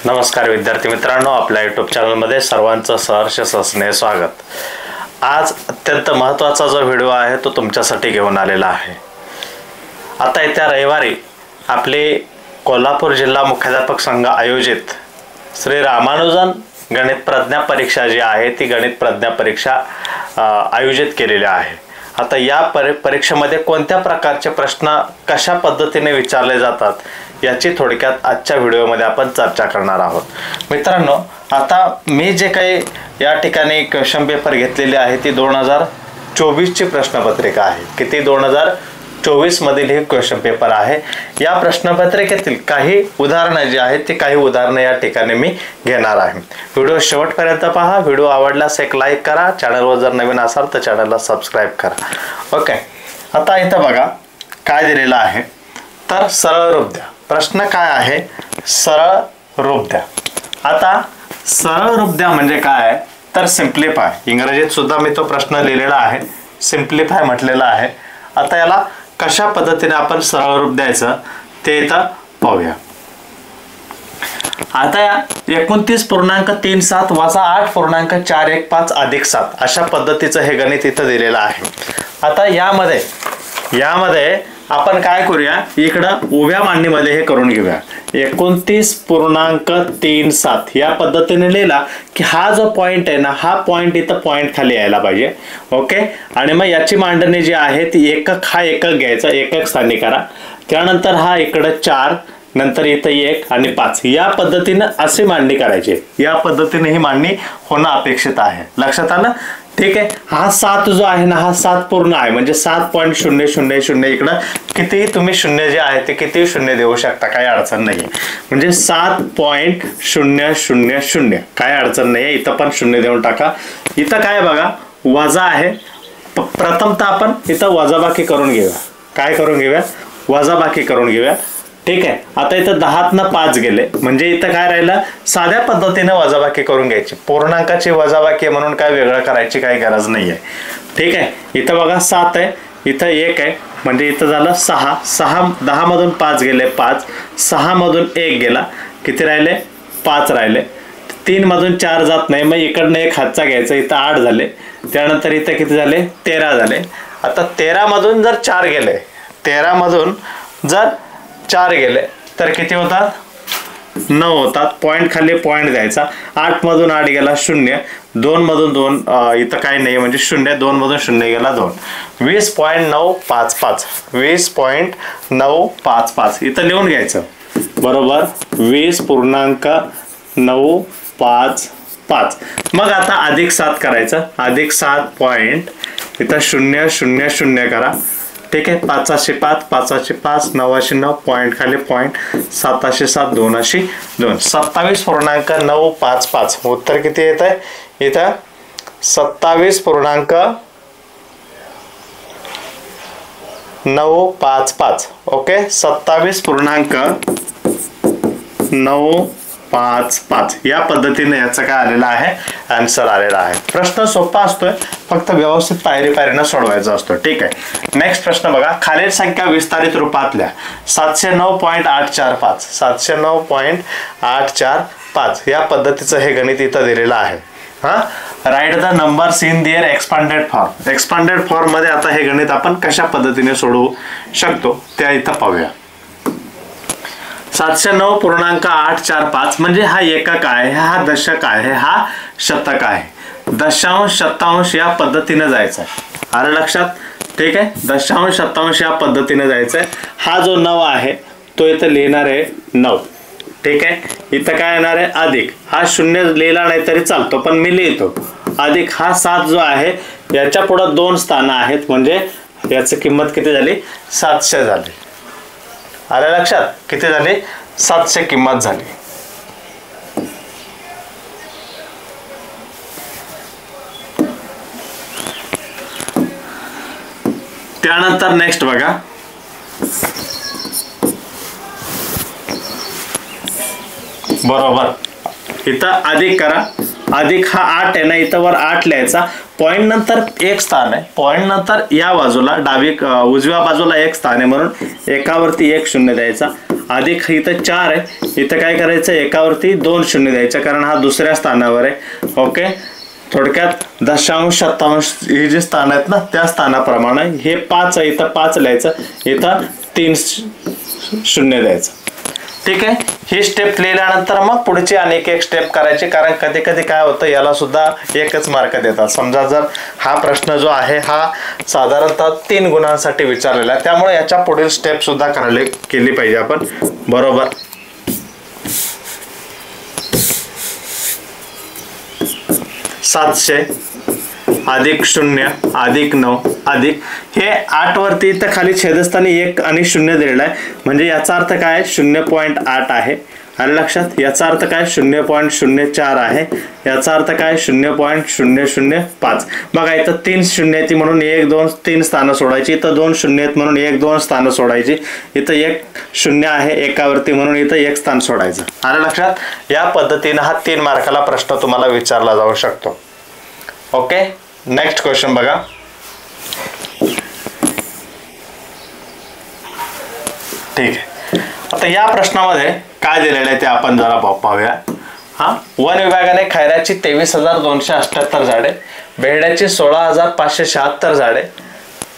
नमस्कार विद्यार्थी मित्रांनो, आपल्या यूट्यूब चॅनलमध्ये सर्वांचं सहर्ष स्नेह स्वागत। आज अत्यंत महत्त्वाचा जो व्हिडिओ आहे तो तुमच्यासाठी घेऊन आलेला आहे। आता येत्या रविवारी आपले कोल्हापूर जिल्हा मुख्याध्यापक संघ आयोजित श्री रामानुजन गणित प्रज्ञा परीक्षा जी आहे ती गणित प्रज्ञा परीक्षा आयोजित केलेली आहे। आता या परीक्षेमध्ये कोणत्या प्रकारचे प्रश्न कशा पद्धतीने विचारले जातात याची थोडक्यात आजच्या व्हिडिओमध्ये आपण चर्चा करणार आहोत। मित्रांनो, आता मी जे काही या ठिकाणी क्वेश्चन पेपर घेतलेले आहे ती 2024 ची प्रश्नपत्रिका आहे। किती 2024 मधील हे क्वेश्चन पेपर आहे। या प्रश्नपत्रिकेतील काही उदाहरणे जी आहेत ती काही उदाहरणे या ठिकाणी मी घेणार आहे। व्हिडिओ शेवटपर्यंत पहा। व्हिडिओ आवडल्यास एक लाईक करा, चॅनलवर जर नवीन असाल तर चॅनलला सबस्क्राइब करा। ओके, आता इथं बघा काय दिलेलं आहे तर सरळ रूप द्या। प्रश्न काय आहे? सरळ रूप द्या। आता सरळ रूप द्या म्हणजे काय तर सिम्प्लिफाय, इंग्रजीत सुद्धा मी तो प्रश्न लिहिलेला आहे, सिम्प्लिफाय म्हटलेला आहे। आता याला कशा पद्धतीने आपण सरळ रूप द्यायचं ते इथं पाहूया। आता या 29.37 वजा 8.415 अधिक 7 अशा पद्धतीचं हे गणित इथं दिलेलं आहे। आता यामध्ये आपण काय करूया, इकडं उभ्या मांडणीमध्ये हे करून घेऊया। 29.37 या पद्धतीने लिहिला की हा जो पॉइंट आहे ना, हा पॉइंट इथं पॉइंट खाली यायला पाहिजे। ओके, आणि मग याची मांडणी जी आहे ती एकक हा एकक घ्यायचा, एकक स्थानी करा। त्यानंतर हा इकडं 4, नंतर इथं 1 आणि 5 या पद्धतीने अशी मांडणी करायची। या पद्धतीने ही मांडणी होणं अपेक्षित आहे। लक्षात आलं? ठीक आहे। हा 7 जो आहे ना, हा 7 पूर्ण आहे म्हणजे 7.000 इकडं किती तुम्ही शून्य जे आहे ते किती शून्य देऊ शकता, काही अडचण नाही। म्हणजे 7.000 काय अडचण नाही, इथं पण शून्य देऊन टाका। इथं काय बघा वजा आहे, प्रथमतः आपण इथं वजाबाकी करून घेऊया। काय करून घेऊया? वजाबाकी करून घेऊया। ठीक आहे। आता इथं 10तनं 5 गेले म्हणजे इथं काय राहिलं, साध्या पद्धतीने वजाबाकी करून घ्यायची। पूर्णांकाची वजाबाकी म्हणून काय वेगळं करायची काही गरज नाही आहे। ठीक आहे। इथं बघा 7 आहे, इथं 1 आहे म्हणजे इथं झालं 6 10 मधून 5 गेले 5, 6 मधून 1 गेला, किती राहिले 5 राहिले। 3 मधून 4 जात नाही, मग इकडनं 1 हातचा घ्यायचा, इथं 8 झाले। त्यानंतर इथं किती झाले 13 झाले। आता 13 मधून जर 4 गेले, 13 मधून जर 4 गेले तर किती होतात 9 होतात। पॉइंट खाली पॉइंट द्यायचा। 8 मधून 8 गेला 0, 2 मधून 2 इथं काही नाही म्हणजे 0, 2 मधून 0 गेला 2, 20.955 20.955 इथं लिहून घ्यायचं बरोबर 20.955। मग आता अधिक 7 करायचं, अधिक 7 पॉइंट इथं 000 करा। ठीक आहे। 5/5 5/5 9/9 पॉइंट खाली पॉइंट 7/7 2/2 27.955 उत्तर किती येत आहे इथं 27.955। ओके, 27.955 या पद्धतीने याचं काय आलेलं आहे आन्सर आलेला आहे। प्रश्न सोपा असतोय, फक्त व्यवस्थित पायरीनं सोडवायचा असतो। ठीक आहे। नेक्स्ट प्रश्न बघा, खालील संख्या विस्तारित रूपातल्या 709.845 709.845 या पद्धतीचं हे गणित इथं दिलेलं आहे। Write the numbers in their expanded form. Expanded form मध्ये आता हे गणित आपण कशा पद्धतीने सोडवू शकतो त्या इथं पाहूया। 709.845 म्हणजे हा एकक आहे, हा दशक आहे, हा शतक आहे। दशांश शतांश या पद्धतीने जायचं आहे, आलं लक्षात? ठीक आहे। दशांश शतांश या पद्धतीने जायचं आहे। हा जो 9 आहे तो इथं लिहिणार आहे 9। ठीक आहे। इथं काय येणार आहे अधिक, हा 0 लिहिला नाही तरी चालतो पण मी लिहितो अधिक। हा 7 जो आहे याच्या पुढे 2 स्थानं आहेत म्हणजे याची किंमत किती झाली 700 झाली, आलं लक्षात? किती झाली 700 किंमत झाली। त्यानंतर नेक्स्ट बघा, बरोबर इथं अधिक करा। अधिक हा 8 आहे ना, इथं वर 8 लिहायचा, पॉइंट नंतर 1 स्थान आहे, पॉइंट नंतर या बाजूला उजव्या बाजूला 1 स्थान आहे म्हणून एकावरती 1 0 द्यायचा। अधिक इथं 4 आहे, इथं काय करायचं एकावरती 2 शून्य द्यायचं कारण हा दुसऱ्या स्थानावर आहे. ओके, थोडक्यात दशांश शतांश ही जी स्थान आहेत ना त्या स्थानाप्रमाणे हे 5 आहे, इथं 5 लिहायचं, इथं 3 शून्य द्यायचं. ठीक आहे, ही स्टेप लिहिल्यानंतर मग पुढची अनेक एक स्टेप करायची कारण कधी कधी काय होतं याला सुद्धा एकच मार्क देतात. समजा जर हा प्रश्न जो आहे हा साधारणतः 3 गुणांसाठी विचारलेला आहे त्यामुळे याच्या पुढील स्टेप सुद्धा केली पाहिजे आपण. बरोबर, 700 अधिक 0 अधिक 9 अधिक हे 8 वरती तर खाली छेदस्थानी 1 आणि 0 दिलेला आहे म्हणजे याचा अर्थ काय 0.8 आहे. आलं लक्षात? याचा अर्थ काय 0.04 आहे, याचा अर्थ काय 0.005. बघा इथं 3 शून्य आहेत म्हणून 1 2 3 स्थानं सोडायची, इथं 2 शून्य आहेत म्हणून 1 2 स्थानं सोडायची, इथं 1 शून्य आहे एकावरती म्हणून इथं 1 स्थान सोडायचं. आलं लक्षात? या पद्धतीने हा 3 मार्काला प्रश्न तुम्हाला विचारला जाऊ शकतो. ओके, नेक्स्ट क्वेश्चन बघा. ठीक आहे, आता या प्रश्नामध्ये काय दिलेलं आहे ते आपण जरा पाहूया. वन विभागाने खैराची 23,278 झाडे, बेहड्याची 16,576 झाडे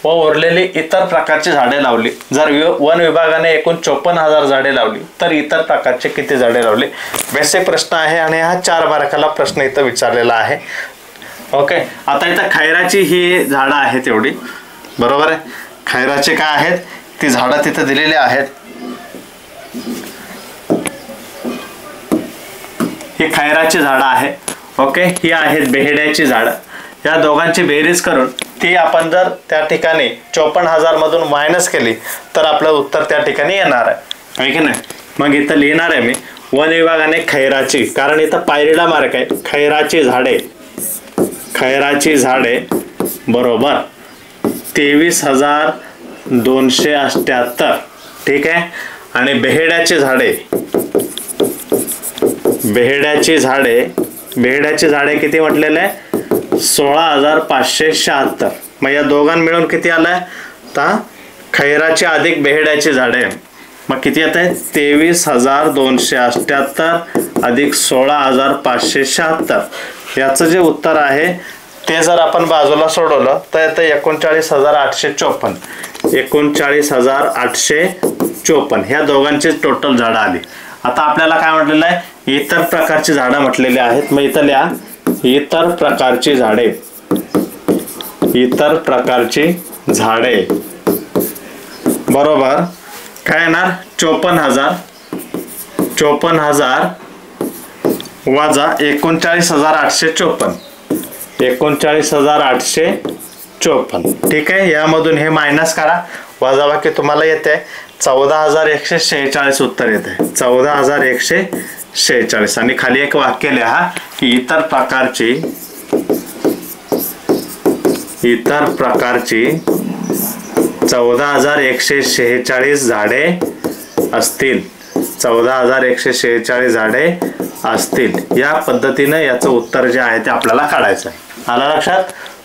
व उरलेली इतर प्रकारची झाडे लावली. जर वन विभागाने एकूण 54,000 झाडे लावली तर इतर प्रकारचे किती झाडे लावली. बेसिक प्रश्न आहे आणि हा 4 मार्काला प्रश्न इथं विचारलेला आहे. ओके, आता इथं खैराची ही झाडं आहेत एवढी, बरोबर आहे. खैराचे काय आहेत ती झाडं तिथं दिलेली आहेत. ही खैराची झाडं आहे. ओके, ही आहेत बेहड्याची झाडं. या दोघांची बेरीज करून ती आपण जर त्या ठिकाणी 54,000 मधून मायनस केली तर आपलं उत्तर त्या ठिकाणी येणार आहे की नाही. मग इथं लिहिणार आहे मी वन विभागाने खैराची, कारण इथं पायरीला मार्क आहे. खैराची झाडे, खैराची झाडे बरोबर 23,278. ठीक आहे, आणि बेहड्याची झाडे, बेहड्याची झाडे किती म्हटलेलं आहे 16,576. मग या दोघां मिळून किती आलंय तर खैराची अधिक बेहड्याची झाडे मग किती येत आहे 23,278 अधिक 16,576. याचं जे उत्तर आहे ते जर आपण बाजूला सोडवलं तर येतं 39,854. 39,854 ह्या दोघांची टोटल झाडं आली. आता आपल्याला काय म्हटलेलं आहे इतर प्रकारची झाडं म्हटलेली आहेत. मग इथं लिहा इतर प्रकारची झाडे, इतर प्रकारची झाडे बरोबर काय येणार 54,000 वजा 39,854. 39,854. ठीक आहे, यामधून हे मायनस करा, वजाबाकी तुम्हाला येते 14,146 उत्तर येते. 14,146 आणि खाली एक वाक्य लिहा की इतर प्रकारची 14,146 झाडे असतील. 14,146 झाडे असतील. या पद्धतीने याचं उत्तर जे आहे ते आपल्याला काढायचं आहे. आलं लक्षात?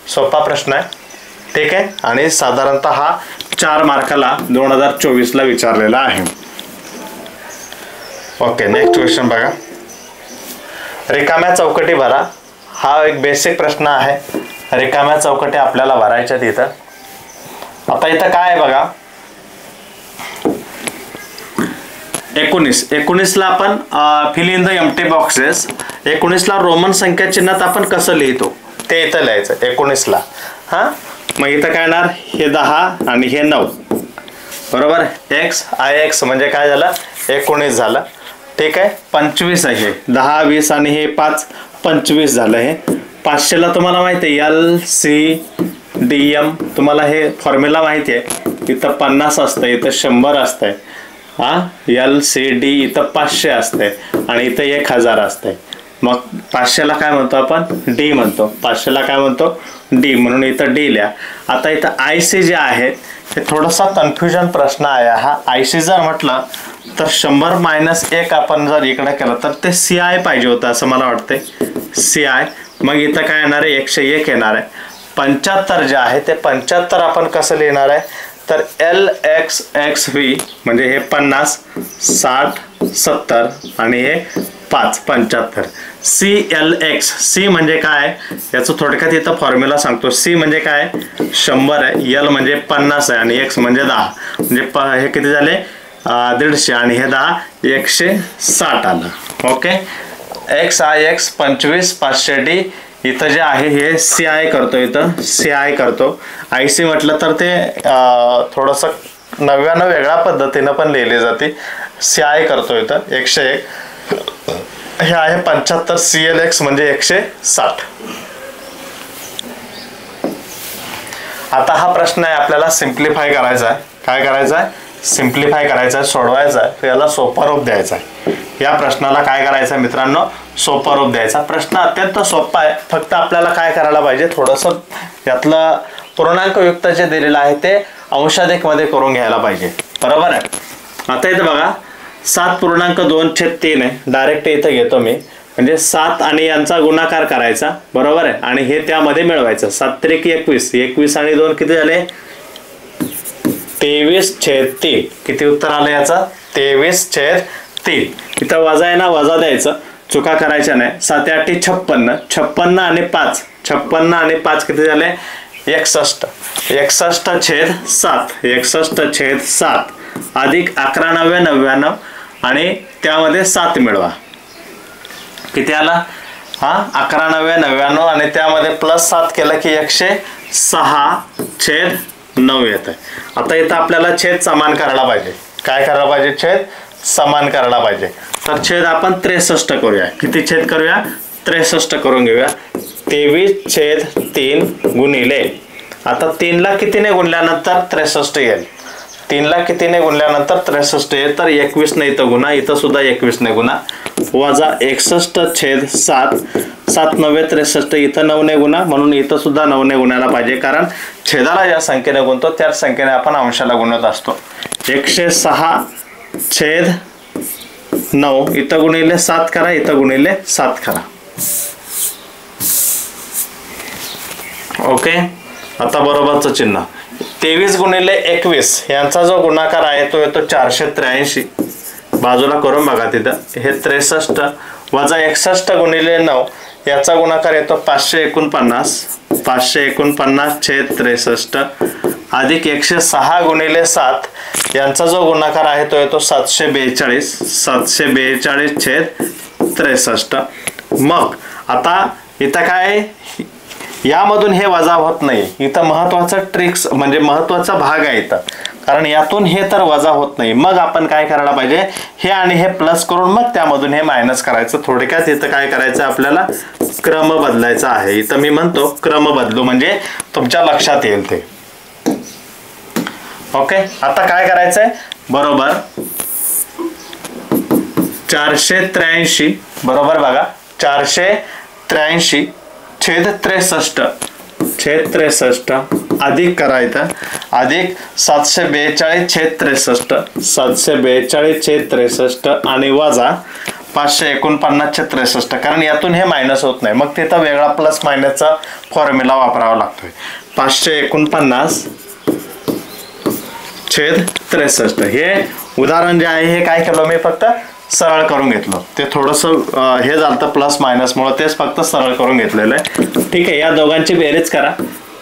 सोपा प्रश्न आहे. ठीक आहे, आणि साधारणतः हा 4 मार्काला 2024ला विचारलेला आहे. ओके, नेक्स्ट क्वेश्चन बघा. रिकाम्या चौकटी भरा. हा एक बेसिक प्रश्न आहे. रिकाम्या चौकटी आपल्याला भरायच्या तिथं. आता इथं काय आहे बघा 19ला आपण fill in the empty boxes. 19ला रोमन संख्या चिन्हात आपण कसं लिहितो ते इथं लिहायचं 19ला. मग इथं काय येणार हे 10 आणि हे 9 बरोबर. x ix म्हणजे काय झालं 19 झालं. ठीक आहे, 25 आहे 10 20 आणि हे 5 25 झालं. हे 500ला तुम्हाला माहिती आहे LCDM तुम्हाला हे फॉर्म्युला माहिती आहे. इथं 50 असतं, इथं 100 असतंय. LCD इथं 500 असते आणि इथं 1000 असते. मग 500ला काय म्हणतो आपण D म्हणतो. 500ला काय म्हणतो D म्हणून इथं D लिहा. आता इथं IC जे आहे ते थोडासा कन्फ्युजन प्रश्न आहे. हा IC जर म्हटलं तर 100 - 1 आपण जर इकडे केलं तर ते CI पाहिजे होतं असं मला वाटतंय. CI मग इथं काय येणार आहे 101 येणार आहे. 75 जे आहे ते 75 आपण कसं लिहिणार आहे तर LXXV म्हणजे हे 50, 60, 70 आणि हे 5, 75. CLX, C म्हणजे काय, याचं थोडक्यात इथं फॉर्म्युला सांगतो. C म्हणजे काय, 100 आहे, L म्हणजे 50 आहे आणि X म्हणजे 10. म्हणजे हे किती झाले, 150 आणि हे 10, 160 आलं. Okay, X I X 25 500D. इथं जे आहे हे CI करतो, इथं CI करतो. IC म्हटलं तर ते थोडंसं 99 वेगळ्या पद्धतीनं पण लिहिले जाते. CI करतो इथं 101. हे आहे 75. CLX म्हणजे 160. आता हा प्रश्न आहे आपल्याला सिम्प्लिफाय करायचा आहे. काय करायचं आहे, सिम्प्लिफाय करायचं आहे, सोडवायचा आहे. याला सोपा रूप द्यायचा आहे. या प्रश्नाला काय करायचं आहे मित्रांनो, सोपा रूप द्यायचा. प्रश्न अत्यंत सोपा आहे. फक्त आपल्याला काय करायला पाहिजे, थोडंसं यातलं पूर्णांकयुक्त जे दिलेलं आहे ते अंशाधिकमध्ये करून घ्यायला पाहिजे. बरोबर आहे. आता इथं बघा 7.2/3 आहे. डायरेक्ट इथं घेतो मी, म्हणजे 7 आणि यांचा गुणाकार करायचा. बरोबर आहे. आणि हे त्यामध्ये मिळवायचं. 7 त्रिक 21, 21 आणि 2 किती झाले, 23/3. किती उत्तर आलं याचं, 23/3. इथं वजा आहे ना, वजा द्यायचं, चुका करायच्या नाही. 7 8 56, 56 आणि 5, 56 आणि 5 किती झाले, 61. 61/7, 61/7 अधिक 11 9 99 आणि त्यामध्ये 7 मिळवा. किती आला, 11 9 99 आणि त्यामध्ये प्लस 7 केलं की 106/9 येतं. आता इथं आपल्याला छेद समान करायला पाहिजे. काय करायला पाहिजे, छेद समान करायला पाहिजे. तर छेद आपण 63 करूया. किती छेद करूया, 63 करून घेऊया. 23/3 गुणिले, आता 3ला कितीने गुणल्यानंतर 63 येईल. 3ला कितीने गुणल्यानंतर 63 येईल. तर 21 ने इथं गुणा, इथं सुद्धा 21 ने गुणा, वजा 61/7, 7 9 63, इथं 9 ने गुणा, म्हणून इथं सुद्धा 9 ने गुणायला पाहिजे. कारण छेदाला ज्या संख्येने गुणतो त्याच संख्येने आपण अंशाला गुणत असतो. 106/9 इथं गुणिले 7 करा, इथं गुणिले 7 करा. ओके, आता बरोबरचं चिन्ह. 23 गुणिले 21 यांचा जो गुणाकार आहे तो येतो 483. बाजूला करून बघा तिथं, हे 63 वजा 61 गुणिले 9 याचा गुणाकार येतो 549. 549/63 अधिक 106 गुणिले 7 यांचा जो गुणाकार आहे तो येतो 742. 742/63. मग आता इथं काय, यामधून हे वजा होत नाही. इथं महत्वाचा ट्रिक्स म्हणजे महत्वाचा भाग आहे इथं, कारण यातून हे तर वजा होत नाही. मग आपण काय करायला पाहिजे, हे आणि हे प्लस करून मग त्यामधून हे मायनस करायचं. थोडक्यात इथं काय करायचं, आपल्याला क्रम बदलायचा आहे. इथं मी म्हणतो क्रम बदलू, म्हणजे तुमच्या लक्षात येईल ते. ओके, आता काय करायचंय, बरोबर 483. बरोबर बघा, 483/63 अधिक करायचं, अधिक 742/63, 742/63 आणि वजा 549/63. कारण यातून हे मायनस होत नाही, मग तिथं वेगळा प्लस मायनसचा फॉर्म्युला वापरावा लागतोय. 549/63. हे उदाहरण जे आहे हे काय केलं मी, फक्त सरळ करून घेतलं. ते थोडंसं हे झालं प्लस मायनसमुळे, तेच फक्त सरळ करून घेतलेलं आहे. ठीक आहे, या दोघांची बेरीज करा.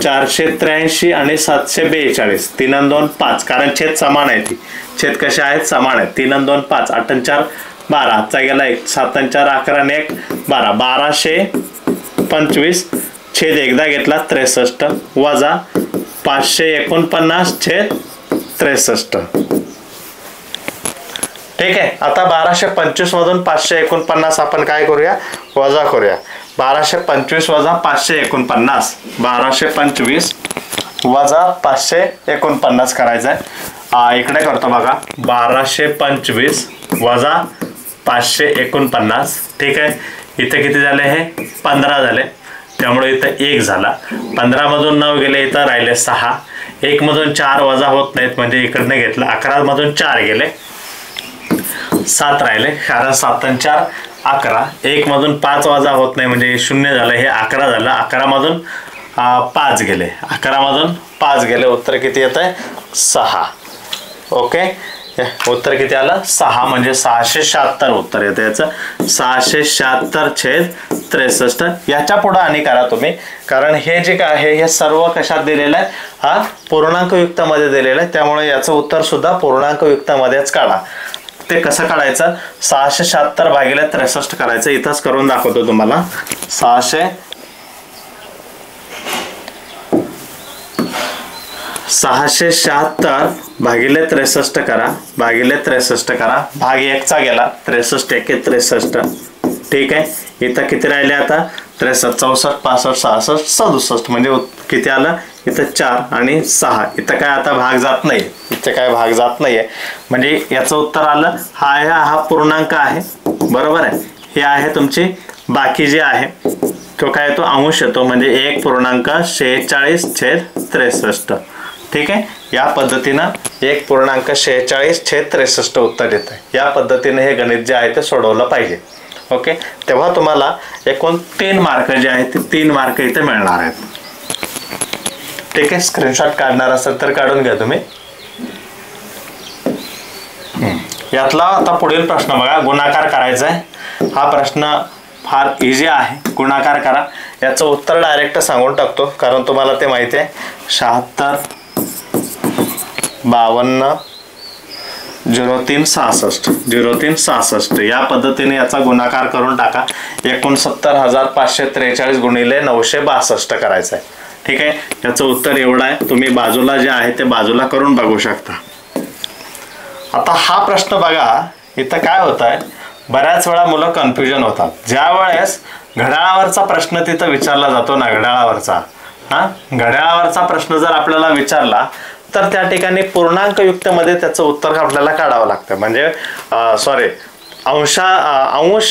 483 आणि 742, 3 आणि 2 5, कारण छेद समान आहे. ती छेद कसे आहेत, समान आहेत. 3 आणि 2 5, 8 आणि 4 12, आजचा गेला 1, 7 आणि 4 11 आणि 1 12, 1225. छेद एकदा घेतला 63 वजा 549/63. ठीक आहे, आता 1225 मधून 549 आपण काय करूया, वजा करूया. 1225 वजा 549, 1225 वजा 549 करायचं आहे. इकडे करतो बघा, 1225 वजा 549. ठीक आहे, इथे किती झाले, हे 15 झाले, त्यामुळे इथं 1 झाला. 15 मधून 9 गेले, इथं राहिले 6. 1 मधून 4 वजा होत नाहीत, म्हणजे इकडनं घेतलं. 11 मधून 4 गेले, 7 राहिले, कारण 7 आणि 4 11. 1 मधून 5 वजा होत नाही, म्हणजे 0 झालं, हे 11 झालं. 11 मधून 5 गेले, 11 मधून 5 गेले, उत्तर किती येत आहे, 6. ओके, उत्तर किती आलं 6 म्हणजे 676 उत्तर येतं याचं. 676/63. याच्या पुढे आणि करा तुम्ही, कारण हे जे काय आहे हे सर्व कशात दिलेलं आहे, हा पूर्णांक मध्ये दिलेलं आहे, त्यामुळे याचं उत्तर सुद्धा पूर्णांक मध्येच काढा. ते कसं काढायचं, 676/63 करायचं. इथंच करून दाखवतो तुम्हाला. 676/63 करा, भागिले 63 करा. भाग 1चा गेला, 63 × 1 = 63. ठीक आहे, इथं किती राहिले आता 63, 64, 65, 66, 67 म्हणजे किती आलं इथं 4 आणि 6. इथं काय आता भाग जात नाही, इथे काय भाग जात नाहीये, म्हणजे याचं उत्तर आलं. हा पूर्णांक आहे, बरोबर आहे. हे आहे तुमची बाकी जे आहे तो काय तो अंश येतो, म्हणजे 1.46/63. ठीक आहे, या पद्धतीनं 1.46/63 उत्तर येतं. या पद्धतीने हे गणित जे आहे ते सोडवलं पाहिजे. ओके, तेव्हा तुम्हाला एकूण 3 मार्क जे आहेत ते 3 मार्क इथे मिळणार आहेत. ठीक आहे, स्क्रीनशॉट काढणार असेल तर काढून घ्या तुम्ही. यातला आता पुढील प्रश्न बघा, गुणाकार करायचा आहे. हा प्रश्न फार इझी आहे, गुणाकार करा. याचं उत्तर डायरेक्ट सांगून टाकतो, कारण तुम्हाला ते माहिती आहे. 76, 52, 0366 या पद्धतीने याचा गुणाकार करून टाका. 69,543 गुणिले 962 करायचं आहे. ठीक आहे, याचं उत्तर एवढं आहे. तुम्ही बाजूला जे आहे ते बाजूला करून बघू शकता. आता हा प्रश्न बघा, इथं काय होत आहे, बऱ्याच वेळा मुलं कन्फ्युजन होतात. ज्या वेळेस घड्याळावरचा प्रश्न तिथं विचारला जातो ना, घड्याळावरचा प्रश्न जर आपल्याला विचारला तर त्या ठिकाणी पूर्णांक मध्ये त्याचं उत्तर आपल्याला काढावं लागतं. म्हणजे अंश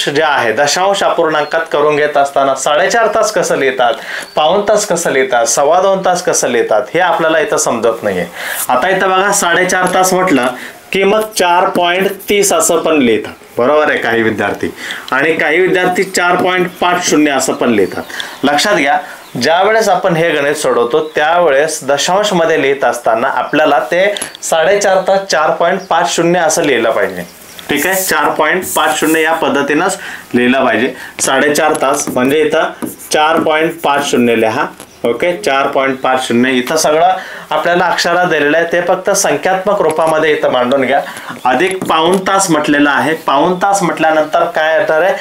जे आहे दशांश अपूर्णांकात करून घेत असताना 4.5 तास कसं लिहितात, पाऊण तास कसं लिहितात, 2.25 तास कसं लिहितात हे आपल्याला इथं समजत नाहीये. आता इथं बघा 4.5 तास म्हटलं की मग 4.30 असं पण लिहितात, बरोबर आहे काही विद्यार्थी, आणि काही विद्यार्थी 4.50 असं पण लिहितात. लक्षात घ्या, ज्या वेळेस आपण हे गणित सोडवतो त्यावेळेस दशांश मध्ये लिहित असताना आपल्याला ते 4.5 तास 4.50 असं लिहिलं पाहिजे. ठीक आहे, 4.50 या पद्धतीनंच लिहिलं पाहिजे. 4.5 तास म्हणजे इथं 4.50 लिहा. ओके, 4.50 इथं सगळं आपल्याला अक्षरात दिलेलं आहे, ते फक्त संख्यात्मक रूपामध्ये इथं मांडून घ्या. अधिक पाऊण तास म्हटलेलं आहे. पाऊण तास म्हटल्यानंतर काय येणार आहे,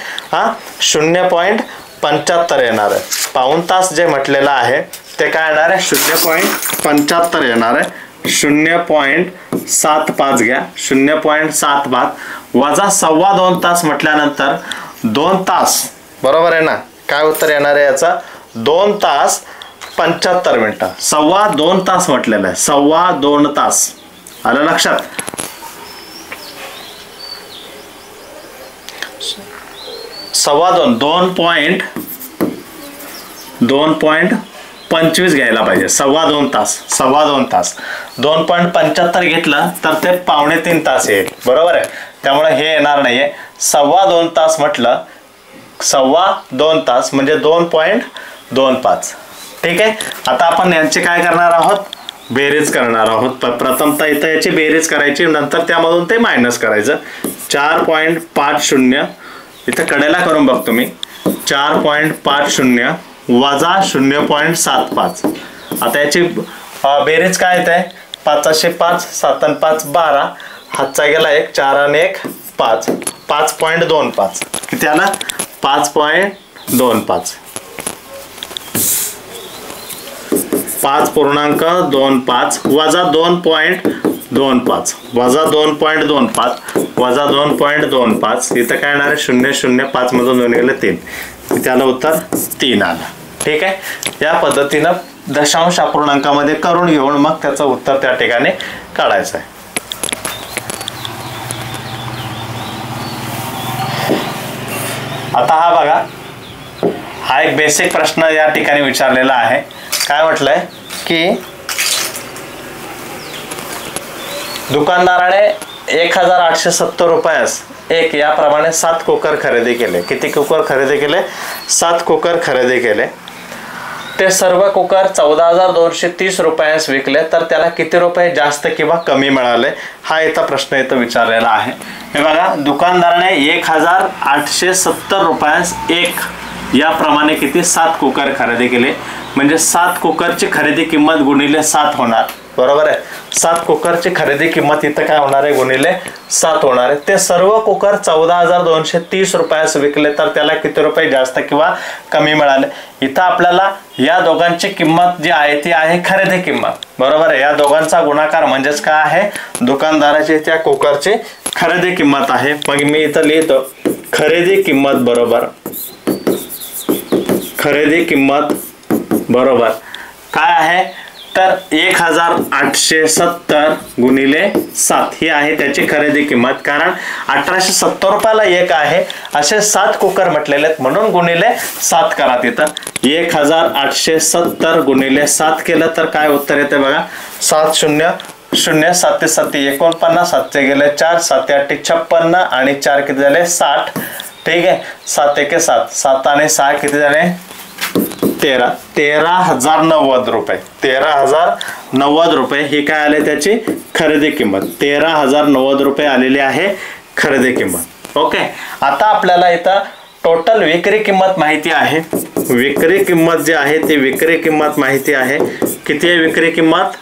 0.75 येणार आहे. पाऊण तास जे म्हटलेलं आहे ते काय येणार आहे, 0.75 येणार आहे. 0.75 घ्या, 0.75 वजा 2.25 तास म्हटल्यानंतर 2 तास, बरोबर आहे ना. काय उत्तर येणार आहे याचा, 2 तास 75 मिनिटं. 2.25 तास म्हटलेलं आहे, 2.25 तास. आलं लक्षात. 2.25 घ्यायला पाहिजे. 2.25 तास, 2.25 तास. 2.75 घेतलं तर ते 2.25 तास येईल, बरोबर आहे. त्यामुळे हे येणार नाहीये. 2.25 तास म्हटलं, 2.25 तास म्हणजे 2.25. ठीक आहे, आता आपण यांचे काय करणार आहोत, बेरीज करणार आहोत. प्रथमतः इथं याची बेरीज करायची, नंतर त्यामधून ते मायनस करायचं. 4.50 इथं कडेला करून बघतो मी. 4.50 वजा 0.75. आता याची बेरीज काय येते, 5 5 7 5 12, हातचा गेला 1, 4 आणि 1 5, 5.25 किती आला, 5.25. 5.25 वजा 2.25 वजा 2.25 वजा 2.25 इथं काय येणार आहे, 0 0 5 मधून 2 गेले 3, त्याला उत्तर 3 आलं. ठीक आहे, या पद्धतीनं दशांश अपूर्णांकामध्ये करून घेऊन मग त्याचं उत्तर त्या ठिकाणी काढायचं आहे. आता हा बघा, हा एक बेसिक प्रश्न या ठिकाणी विचारलेला आहे. काय म्हटलंय की दुकानदाराने 1870 रुपयास एक याप्रमाणे 7 कुकर खरेदी केले. किती कुकर खरेदी केले, 7 कुकर खरेदी केले. ते सर्व कुकर 14,230 रुपयांस विकले तर त्याला किती रुपये जास्त किंवा कमी मिळाले, हा इथं प्रश्न इथं विचारलेला आहे. हे बघा, दुकानदाराने 1,870 रुपयांस एक याप्रमाणे किती 7 कुकर खरेदी केले, म्हणजे 7 कुकरची खरेदी किंमत गुणिले 7 होणार. बरोबर आहे. 7 कुकरची खरेदी किंमत इथं काय होणार आहे, गुणिले 7 होणार आहे. ते सर्व कुकर 14,230 रुपयास विकले तर त्याला किती रुपये जास्त किंवा कमी मिळाले. इथं आपल्याला या दोघांची किंमत जी आहे ती आहे खरेदी किंमत. बरोबर आहे. या दोघांचा गुणाकार म्हणजेच काय आहे, दुकानदाराची त्या कुकरची खरेदी किंमत आहे. मग मी इथं लिहितो खरेदी किंमत बरोबर, खरेदी किंमत बरोबर काय आहे तर 1,870 गुणिले 7 ही आहे त्याची खरेदी किंमत. कारण 1870 रुपयाला एक आहे असे 7 कुकर म्हटलेले आहेत म्हणून गुणिले 7 करा. तिथं 1,870 गुणिले 7 केलं तर काय उत्तर येते बघा, 7 0 0 7 7 49, 7 गेले 4, 7 8 56 आणि 4 किती झाले 60. ठीक आहे. 7 1 7, 7 आणि 6 किती झाले 13. 13,090 रुपये. 13,090 रुपये ही काय आले त्याची खरेदी किंमत. 13,090 रुपये आलेली आहे खरेदी किंमत. ओके. आता आपल्याला इथं टोटल विक्री किंमत माहिती आहे. विक्री किंमत जी आहे ती विक्री किंमत माहिती आहे. किती आहे विक्री किंमत,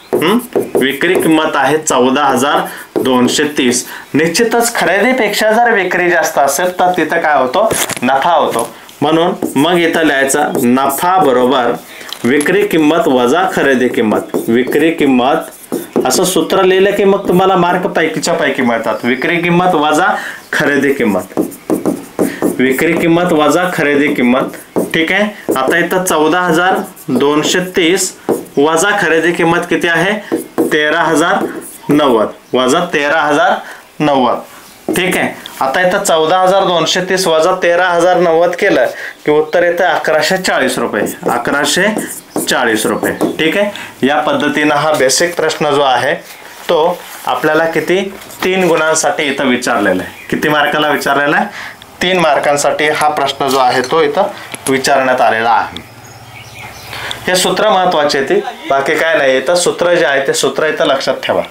विक्री किंमत आहे 14,230. निश्चितच खरेदीपेक्षा जर विक्री जास्त असेल तर तिथं काय होतो, नफा होतो. म्हणून मग इथं लिहायचा नफा बरोबर विक्री किंमत वजा खरेदी किंमत. विक्री किंमत असं सूत्र लिहिलं की मग तुम्हाला मार्क पैकीच्या पैकी मिळतात. विक्री किंमत वजा खरेदी किंमत, विक्री किंमत वजा खरेदी किंमत. ठीक आहे. आता इथं 14,230 वजा खरेदी किंमत किती आहे 13,090 वजा 13,090. ठीक आहे. आता इथं 14,230 वजा 13,090 केलं की उत्तर येतं 1,140 रुपये. 1,140 रुपये. ठीक आहे. या पद्धतीनं हा बेसिक प्रश्न जो आहे तो आपल्याला किती 3 गुणांसाठी इथं विचारलेला आहे. किती मार्काला विचारलेला आहे, 3 मार्कांसाठी हा प्रश्न जो आहे तो इथं विचारण्यात आलेला आहे. हे सूत्र महत्वाचे आहे, बाकी काय नाही. इथं सूत्र जे आहे ते सूत्र इथं लक्षात ठेवा.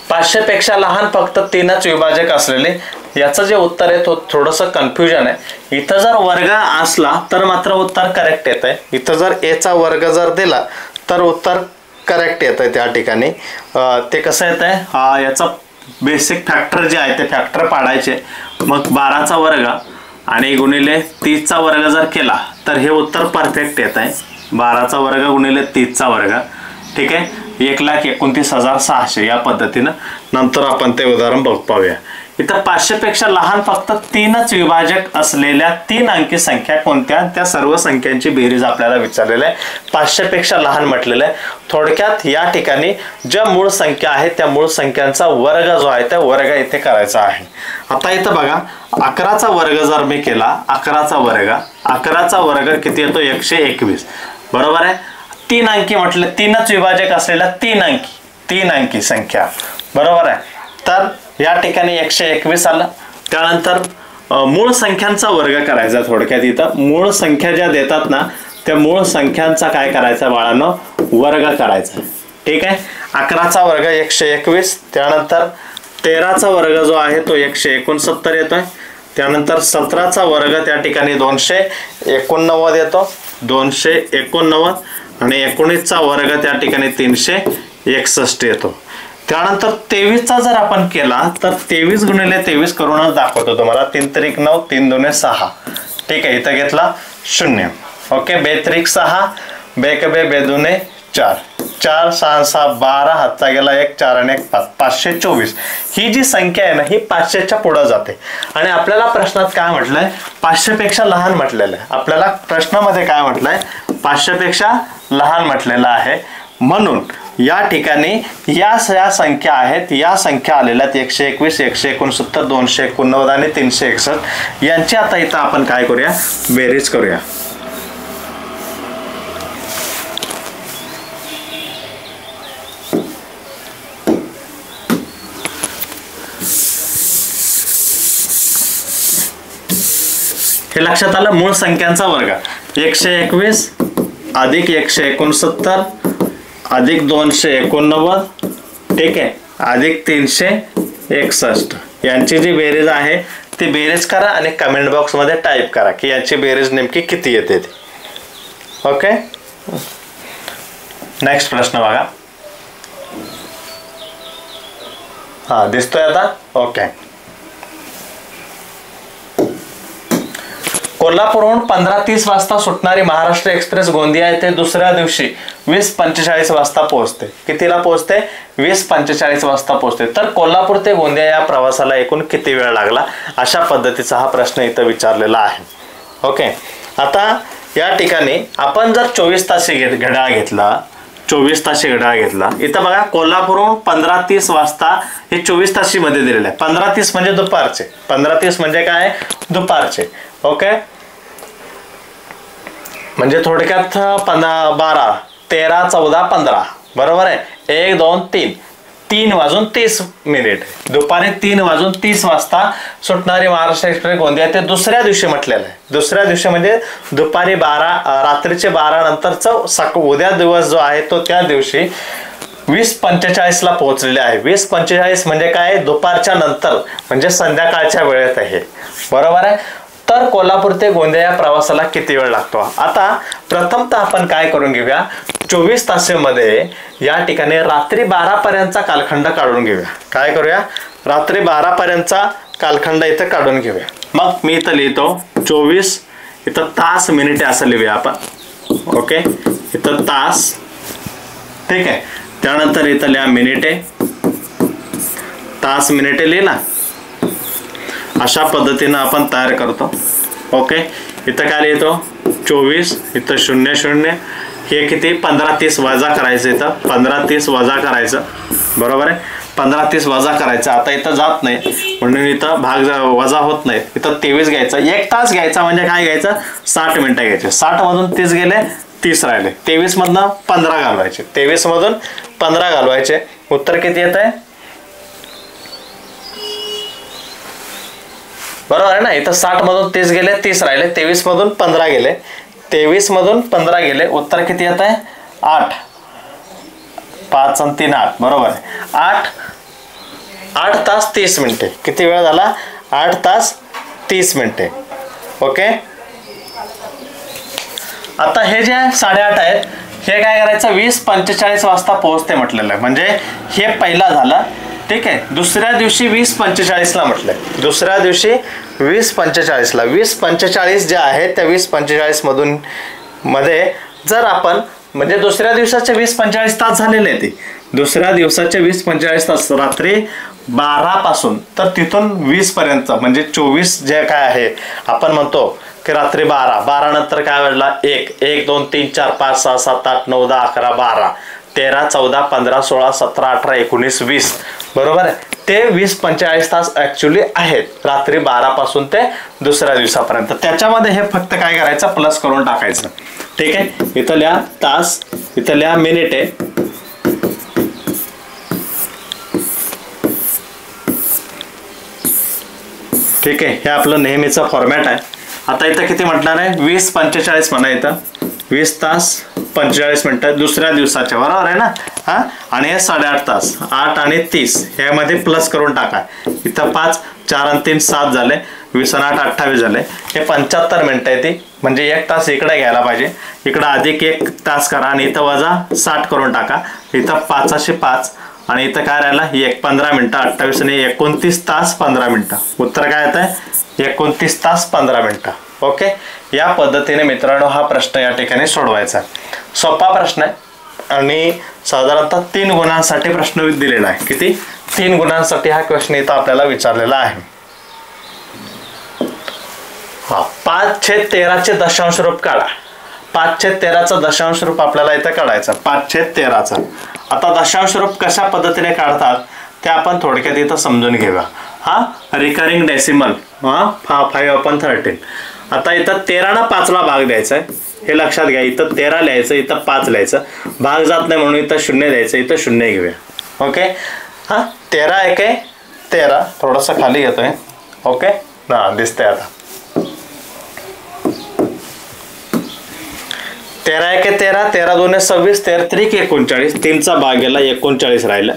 500 पेक्षा लहान फक्त 3च विभाजक असलेले, याचं जे उत्तर आहे तो थोडंसं कन्फ्युजन आहे. इथं जर वर्ग असला तर मात्र उत्तर करेक्ट येत आहे. इथं जर एचा वर्ग जर दिला तर उत्तर करेक्ट येत आहे. त्या ठिकाणी ते कसं येत आहे, याचा बेसिक फॅक्टर जे आहे ते फॅक्टर पाडायचे. मग 12चा वर्ग आणि गुणिले 30चा वर्ग जर केला तर हे उत्तर परफेक्ट येत आहे. 12चा वर्ग गुणिले 30चा वर्ग. ठीक आहे. 1,29,600 या पद्धतीनं. नंतर आपण ते उदाहरण पाहूया. इथं 500 पेक्षा लहान फक्त 3च विभाजक असलेल्या 3 अंकी संख्या कोणत्या, त्या सर्व संख्यांची बेरीज आपल्याला विचारलेलं आहे. 500 पेक्षा लहान म्हटलेलं आहे. थोडक्यात या ठिकाणी ज्या मूळ संख्या आहेत त्या मूळ संख्यांचा वर्ग जो आहे त्या वर्ग इथे करायचा आहे. आता इथं बघा 11चा वर्ग जर मी केला, 11चा वर्ग किती येतो 121. बरोबर आहे. 3 अंकी म्हटलं 3च विभाजक असलेल्या 3 अंकी संख्या. बरोबर आहे. तर या ठिकाणी 121 आलं. त्यानंतर मूळ संख्यांचा वर्ग करायचा. थोडक्यात इथं मूळ संख्या ज्या देतात ना त्या मूळ संख्यांचा काय करायचा बाळांनो, वर्ग करायचा. ठीक आहे. 11चा वर्ग 121. त्यानंतर 13चा वर्ग जो आहे तो 169 येतोय. त्यानंतर 17चा वर्ग त्या ठिकाणी 289 येतो, 289. आणि 19चा वर्ग त्या ठिकाणी 361 येतो. त्यानंतर 23चा जर आपण केला तर 23 गुणिले 23 करूनच दाखवतो तुम्हाला. 3 त्रिक 9, 3 दुने 6. ठीक आहे. इथं घेतला 0. ओके. 2 त्रिक 6, 2 बे 2 दुने 4, 4 6 6 12, हातचा गेला 1, 4 आणि 1 5, 524. ही जी संख्या आहे ना ही 500च्या पुढे जाते. आणि आपल्याला प्रश्नात काय म्हटलंय, 500 पेक्षा लहान म्हटलेलं आहे. आपल्याला प्रश्नामध्ये काय म्हटलंय, 500 पेक्षा लहान म्हटलेलं आहे. म्हणून या ठिकाणी या संख्या आहेत, या संख्या आलेल्या 121, 169, 289 आणि 361 यांची आता इथं आपण काय करूया, बेरीज करूया. हे लक्षात आलं. मूळ संख्यांचा वर्ग 121 अधिक 169 अधिक 289, ठीक आहे, अधिक 361 यांची जी बेरीज आहे ती बेरीज करा आणि कमेंट बॉक्स मध्ये टाइप करा की यांची बेरीज नेमकी किती येते ती. ओके, नेक्स्ट प्रश्न बघा. हा दिसतोय आता. ओके, कोल्हापूरहून 15:30 वाजता सुटणारी महाराष्ट्र एक्सप्रेस गोंदिया येथे दुसऱ्या दिवशी 20:45 वाजता पोहोचते. कितीला पोहोचते? 20:45 वाजता पोहोचते. तर कोल्हापूर ते गोंदिया या प्रवासाला एकूण किती वेळ लागला? अशा पद्धतीचा हा प्रश्न इथं विचारलेला आहे. ओके, आता या ठिकाणी आपण जर 24 तासी घड्याळ घेतला, 24 तासी घड्याळ घेतला, इथं बघा कोल्हापूरहून 15:30 वाजता हे 24 तासी मध्ये दिलेलं आहे. 15:30 म्हणजे दुपारचे, 15:30 म्हणजे काय? दुपारचे. ओके, म्हणजे थोडक्यात 12, 13, 14, 15 बरोबर आहे. 1, 2, 3, 3:30 दुपारी 3:30 वाजता सुटणारी महाराष्ट्र एक्सप्रेस गोंदिया ते दुसऱ्या दिवशी म्हटलेलं आहे. दुसऱ्या दिवशी म्हणजे दुपारी 12, रात्रीचे 12 नंतरचा उद्या दिवस जो आहे तो त्या दिवशी 20:45 पोहोचलेले आहे. 20:45 म्हणजे काय? दुपारच्या नंतर म्हणजे संध्याकाळच्या वेळेत आहे. बरोबर आहे. तर कोल्हापूर ते गोंदिया या प्रवासाला किती वेळ लागतो? आता प्रथमतः आपण काय करून घेऊया, 24 तासामध्ये या ठिकाणी रात्री 12 पर्यंतचा कालखंड काढून घेऊया. काय करूया? रात्री 12 पर्यंतचा कालखंड इथं काढून घेऊया. मग मी इथं लिहितो 24, इथं तास मिनिटे असं लिहूया आपण. ओके, इथं तास, ठीक आहे. त्यानंतर इथं लिहा मिनिटे, तास मिनिटे लिहिला. अशा पद्धतीने आपण तयार करतो. ओके, इथं काय लिहितो? 24, इथं 00, हे किती? 15:30 वजा करायचं. इथं 15:30 वजा करायचं. बरोबर आहे. 15:30 वजा करायचं. आता इथं जात नाही म्हणून इथं भाग वजा होत नाही. इथं 23 घ्यायचं. 1 तास घ्यायचा म्हणजे काय घ्यायचं? 60 मिनिटं घ्यायचे. 60 मधून 30 गेले, 30 राहिले. 23 मधनं 15 घालवायचे. 23 मधून 15 घालवायचे. उत्तर किती येत आहे? बरोबर आहे ना. इथं 60 मधून 30 गेले, 30 राहिले. 23 मधून 15 गेले, 23 मधून 15 गेले. उत्तर किती येत आहे? 8. 5 आणि 3 8. बरोबर आहे. 8 तास 30 मिनिटे. किती वेळ झाला? 8 तास 30 मिनिटे. ओके, आता हे जे 8:30 आहेत हे काय करायचं? 20:45 वाजता पोहोचते म्हटलेलं आहे. म्हणजे हे पहिला झाला, ठीक आहे. दुसऱ्या दिवशी 20:45 म्हटलंय. दुसऱ्या दिवशी 20:45 20:45 जे आहे त्या 20:45 मधून मध्ये जर आपण म्हणजे दुसऱ्या दिवसाचे 20:45 तास झालेले आहे. ते दुसऱ्या दिवसाचे 20:45 तास रात्री 12 पासून तर तिथून 20 पर्यंत म्हणजे 24 जे काय आहे आपण म्हणतो की रात्री 12 नंतर काय वाजला? 1, 2, 3, 4, 5, 6, 7, 8, 9, 10, 11, 12, 13, 14, 15, 16, 17, 18, 19, 20. बरोबर आहे. ते 20:45 तास ऍक्च्युली आहेत रात्री 12 पासून ते दुसऱ्या दिवसापर्यंत. त्याच्यामध्ये हे फक्त काय करायचं? प्लस करून टाकायचं. ठीक आहे. इथं लिहा तास, इथं लिहा मिनिटे, ठीक आहे. हे आपलं नेहमीचं फॉर्मॅट आहे. आता इथं किती म्हटणार आहे? 20:45 म्हणा. इथं 20 तास 45 मिनिटं दुसऱ्या दिवसाच्या. बरोबर आहे ना. हा, आणि हे 8.5 तास. 8 आणि 30 ह्यामध्ये प्लस करून टाका. इथं 5, 4 आणि 3 7 झाले. 20 आणि 8 28 झाले. हे 75 मिनिटं आहे ती. म्हणजे 1 तास इकडे घ्यायला पाहिजे. इकडं अधिक 1 तास करा आणि इथं वजा 60 करून टाका. इथं 5 5 आणि इथं काय राहिला? 15 मिनिटं. 28 आणि 29 तास 15 मिनिटं. उत्तर काय येत आहे? 29 तास 15 मिनिटं. ओके, या पद्धतीने मित्रांनो हा प्रश्न या ठिकाणी सोडवायचा. सोपा प्रश्न आहे आणि साधारणतः 3 गुणांसाठी प्रश्न दिलेला आहे. किती? 3 गुणांसाठी हा क्वेश्चन इथं आपल्याला विचारलेला आहे. हा, 5/13चे दशांश रूप काढा. 5/13चं दशांश रूप आपल्याला इथं काढायचं. 5/13चं. आता दशांश रूप कशा पद्धतीने काढतात ते आपण थोडक्यात इथं समजून घेऊया. हा रिकरिंग डेसिमल 5/13. आता इथं 13 ला 5 ला भाग द्यायचा आहे. हे लक्षात घ्या. इथं 13 लिहायचं, इथं 5 लिहायचं. भाग जात नाही म्हणून इथं 0 द्यायचं, इथं 0 घेऊया. ओके. हा, 13 1 13. थोडंसं खाली येतोय. ओके, हा दिसतंय आता. 13 एके 13, 13 दोने 26, 13 त्रिक 39, 3चा भाग गेला 39 राहिला.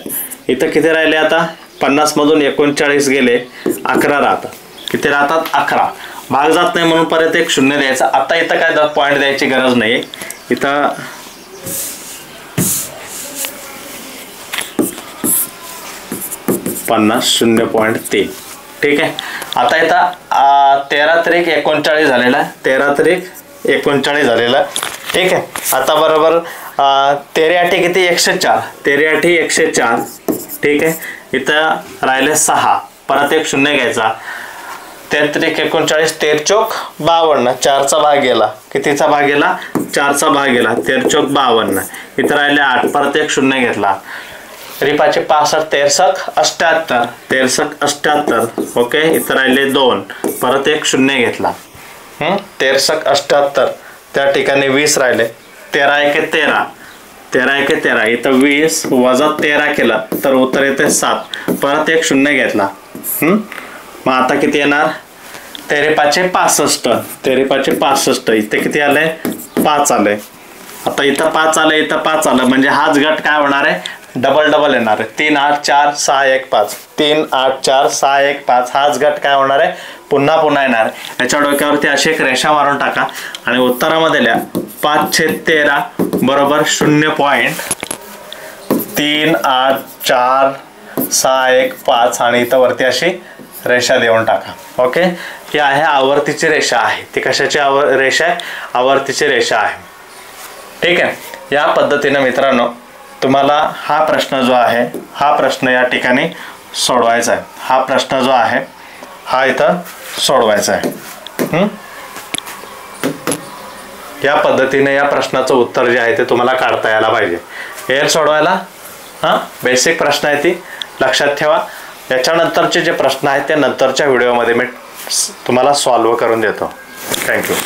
इथं किती राहिले आता? 50 मधून 39 गेले 11 राहतात. किती राहतात? 11. भाग जात नाही म्हणून परत एक शून्य द्यायचा. आता इथं काय पॉईंट द्यायची गरज नाही. इथं 50 0.3. ठीक आहे. आता इथं 13 त्रिक 39 झालेला, 13 त्रिक 39 झालेला. ठीक आहे. आता बरोबर 13 8 किती? 104, 13 8 104. ठीक आहे. इथं राहिले 6, परत एक शून्य घ्यायचा. 13 त्रिक 39, 13 चौक 52, 4चा भाग गेला. कितीचा भाग गेला? 4चा भाग गेला. 13 चौक 52. इथं राहिले 8, परत एक शून्य घेतला. रिपाचे 65, 13 78, 13 78. ओके. इथं राहिले 2, परत एक शून्य घेतला. 13 78. त्या ठिकाणी 20 राहिले. 13 एके 13, 13 एके 13. इथं 20 वजा 13 केलं तर उत्तर येते 7, परत एक शून्य घेतला. मग आता किती येणार? 13 5 65, 13 5 65. इथे किती आले? 5 आले. आता इथं 5 आलं, इथं 5 आलं, म्हणजे हाच गट काय होणार आहे? डबल डबल येणार आहे. 3 8 4 6 1 5, 3 8 4 6 1 5. हाच गट काय होणार आहे? पुन्हा पुन्हा येणार आहे. याच्या डोक्यावरती अशी एक रेषा मारून टाका आणि उत्तरामध्ये लिहा 5/13 बरोबर 0.3 8 4 6 1 5 आणि इथं वरती अशी रेषा देऊन टाका. ओके. ही आहे आवर्तीची रेषा आहे. ती कशाची रेषा आहे? आवर्तीची रेषा आहे. ठीक आहे. या पद्धतीने मित्रांनो तुम्हाला हा प्रश्न जो आहे, हा प्रश्न या ठिकाणी सोडवायचा आहे. हा प्रश्न जो आहे हा इथं सोडवायचा आहे. या पद्धतीने या प्रश्नाचं उत्तर जे आहे ते तुम्हाला काढता यायला पाहिजे. येईल सोडवायला. बेसिक प्रश्न आहे, ती लक्षात ठेवा. याच्यानंतरचे जे प्रश्न आहेत ते नंतरच्या व्हिडिओमध्ये मी तुम्हाला सॉल्व्ह करून देतो. थँक्यू.